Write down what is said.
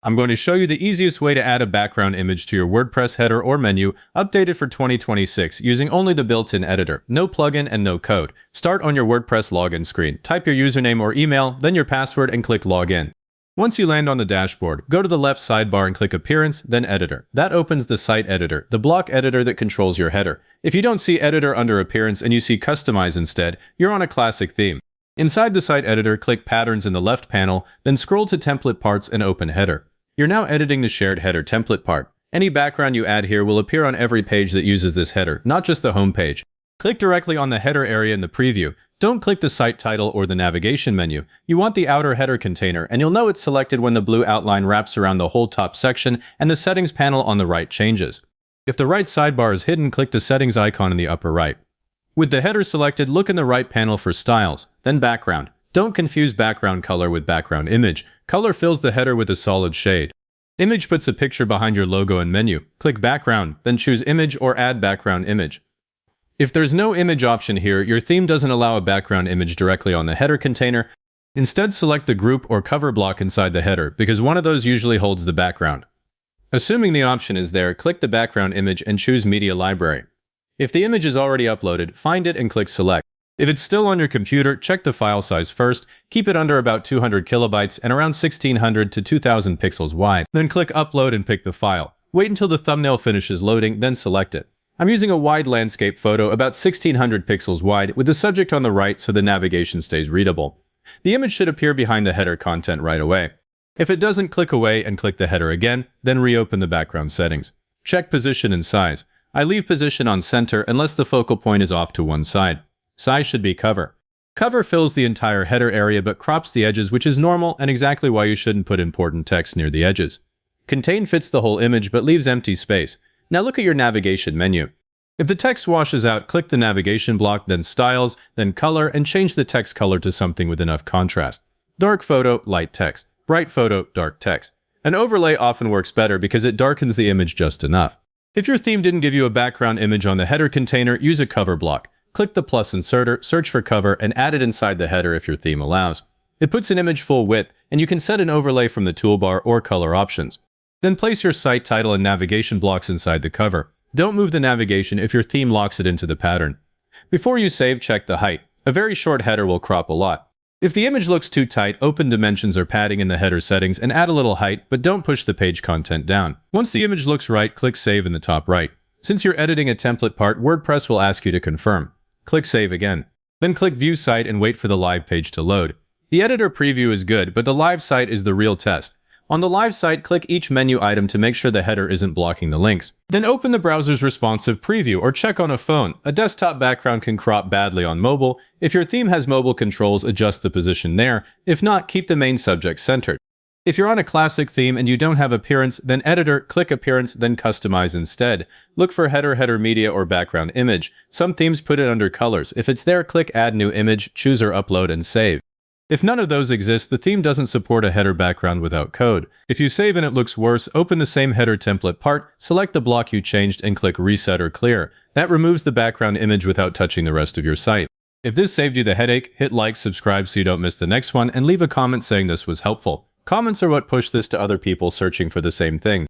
I'm going to show you the easiest way to add a background image to your WordPress header or menu, updated for 2026 using only the built-in editor, no plugin and no code. Start on your WordPress login screen, type your username or email, then your password and click Login. Once you land on the dashboard, go to the left sidebar and click Appearance, then Editor. That opens the Site Editor, the block editor that controls your header. If you don't see Editor under Appearance and you see Customize instead, you're on a classic theme. Inside the Site Editor, click Patterns in the left panel, then scroll to Template Parts and open Header. You're now editing the shared header template part. Any background you add here will appear on every page that uses this header, not just the home page. Click directly on the header area in the preview. Don't click the site title or the navigation menu. You want the outer header container, and you'll know it's selected when the blue outline wraps around the whole top section and the settings panel on the right changes. If the right sidebar is hidden, click the settings icon in the upper right. With the header selected, look in the right panel for Styles, then Background. Don't confuse background color with background image. Color fills the header with a solid shade. Image puts a picture behind your logo and menu. Click Background, then choose Image or Add Background Image. If there's no image option here, your theme doesn't allow a background image directly on the header container. Instead, select the group or cover block inside the header, because one of those usually holds the background. Assuming the option is there, click the background image and choose Media Library. If the image is already uploaded, find it and click Select. If it's still on your computer, check the file size first, keep it under about 200 kilobytes and around 1600 to 2000 pixels wide. Then click Upload and pick the file. Wait until the thumbnail finishes loading, then select it. I'm using a wide landscape photo about 1600 pixels wide with the subject on the right so the navigation stays readable. The image should appear behind the header content right away. If it doesn't, click away and click the header again, then reopen the background settings. Check position and size. I leave position on center unless the focal point is off to one side. Size should be cover. Cover fills the entire header area but crops the edges, which is normal and exactly why you shouldn't put important text near the edges. Contain fits the whole image but leaves empty space. Now look at your navigation menu. If the text washes out, click the navigation block, then Styles, then Color, and change the text color to something with enough contrast. Dark photo, light text. Bright photo, dark text. An overlay often works better because it darkens the image just enough. If your theme didn't give you a background image on the header container, use a cover block. Click the plus inserter, search for cover, and add it inside the header if your theme allows. It puts an image full width, and you can set an overlay from the toolbar or color options. Then place your site title and navigation blocks inside the cover. Don't move the navigation if your theme locks it into the pattern. Before you save, check the height. A very short header will crop a lot. If the image looks too tight, open dimensions or padding in the header settings and add a little height, but don't push the page content down. Once the image looks right, click Save in the top right. Since you're editing a template part, WordPress will ask you to confirm. Click Save again. Then click View Site and wait for the live page to load. The editor preview is good, but the live site is the real test. On the live site, click each menu item to make sure the header isn't blocking the links. Then open the browser's responsive preview or check on a phone. A desktop background can crop badly on mobile. If your theme has mobile controls, adjust the position there. If not, keep the main subject centered. If you're on a classic theme and you don't have Appearance, then Editor, click Appearance, then Customize instead. Look for header media or background image. Some themes put it under colors. If it's there, click Add New Image, choose or upload, and save. If none of those exist, the theme doesn't support a header background without code. If you save and it looks worse, open the same header template part, select the block you changed, and click Reset or Clear. That removes the background image without touching the rest of your site. If this saved you the headache, hit like, subscribe so you don't miss the next one, and leave a comment saying this was helpful. Comments are what push this to other people searching for the same thing.